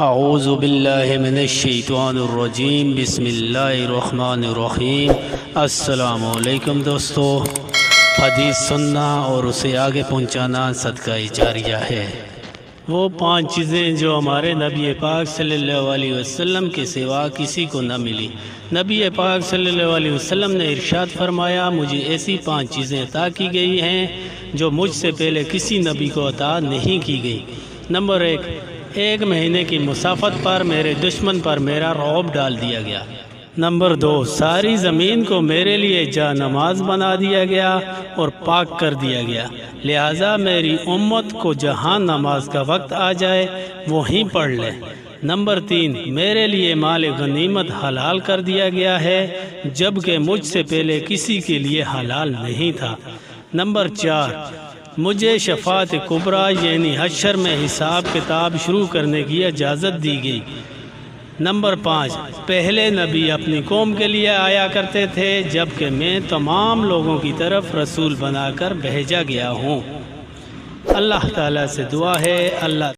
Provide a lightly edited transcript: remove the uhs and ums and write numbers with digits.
اعوذ باللہ من الشیطان الرجیم، بسم اللہ الرحمن الرحیم۔ السلام علیکم دوستو، حدیث سننا اور اسے آگے پہنچانا صدقہ جاریہ ہے۔ وہ 5 چیزیں جو ہمارے نبی پاک صلی اللہ علیہ وسلم کے سوا کسی کو نہ ملی۔ نبی پاک صلی اللہ علیہ وسلم نے ارشاد فرمایا، مجھے ایسی 5 چیزیں عطا کی گئی ہیں جو مجھ سے پہلے کسی نبی کو عطا نہیں کی گئی۔ نمبر 1 مہینے کی مسافت پر میرے دشمن پر میرا رعب ڈال دیا گیا۔ نمبر 2، ساری زمین کو میرے لیے جا نماز بنا دیا گیا اور پاک کر دیا گیا، لہٰذا میری امت کو جہاں نماز کا وقت آ جائے وہیں پڑھ لے۔ نمبر 3، میرے لیے مال غنیمت حلال کر دیا گیا ہے جبکہ مجھ سے پہلے کسی کے لیے حلال نہیں تھا۔ نمبر 4، مجھے شفاعت کبریٰ یعنی حشر میں حساب کتاب شروع کرنے کی اجازت دی گئی۔ نمبر 5، پہلے نبی اپنی قوم کے لیے آیا کرتے تھے جبکہ میں تمام لوگوں کی طرف رسول بنا کر بھیجا گیا ہوں۔ اللہ تعالیٰ سے دعا ہے اللہ